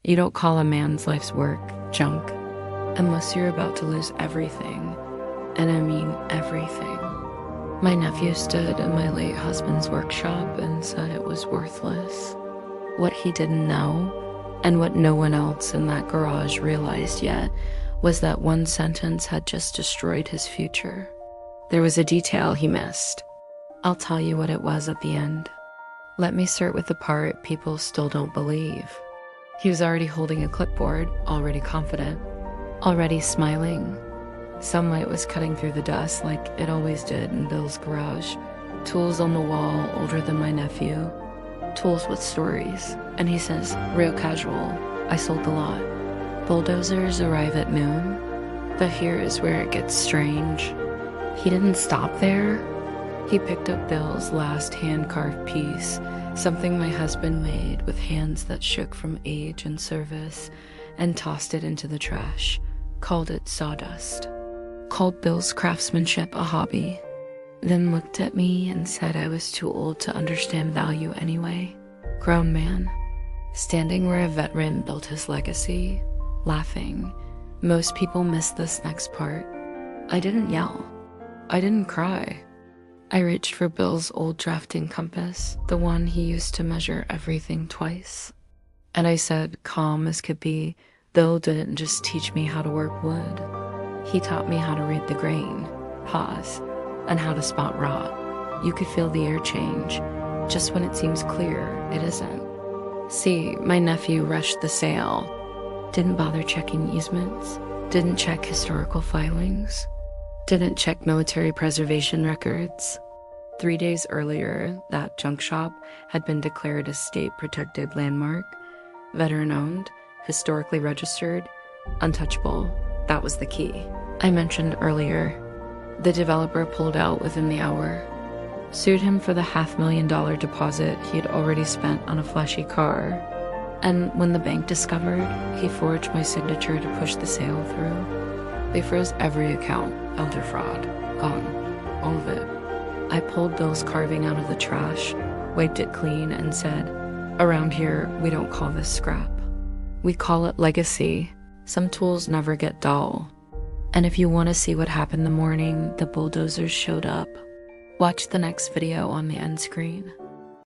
You don't call a man's life's work junk unless you're about to lose everything, and I mean everything. My nephew stood in my late husband's workshop and said it was worthless. What he didn't know, and what no one else in that garage realized yet, was that one sentence had just destroyed his future. There was a detail he missed. I'll tell you what it was at the end. Let me start with the part people still don't believe. He was already holding a clipboard, already confident, already smiling. Sunlight was cutting through the dust like it always did in Bill's garage. Tools on the wall older than my nephew. Tools with stories. And he says, real casual, I sold the lot. Bulldozers arrive at noon. But here is where it gets strange. He didn't stop there. He picked up Bill's last hand-carved piece, something my husband made with hands that shook from age and service, and tossed it into the trash, called it sawdust, called Bill's craftsmanship a hobby, then looked at me and said I was too old to understand value anyway. Grown man, standing where a veteran built his legacy, laughing. Most people miss this next part. I didn't yell. I didn't cry. I reached for Bill's old drafting compass, the one he used to measure everything twice. And I said, calm as could be, Bill didn't just teach me how to work wood. He taught me how to read the grain, pause, and how to spot rot. You could feel the air change. Just when it seems clear, it isn't. See, my nephew rushed the sale. Didn't bother checking easements. Didn't check historical filings. Didn't check military preservation records. 3 days earlier, that junk shop had been declared a state-protected landmark, veteran-owned, historically registered, untouchable. That was the key. I mentioned earlier, the developer pulled out within the hour, sued him for the $500,000 deposit he had already spent on a flashy car, and when the bank discovered, he forged my signature to push the sale through. They froze every account, elder fraud, gone, all of it. I pulled Bill's carving out of the trash, wiped it clean, and said, around here, we don't call this scrap. We call it legacy. Some tools never get dull. And if you want to see what happened the morning the bulldozers showed up, watch the next video on the end screen.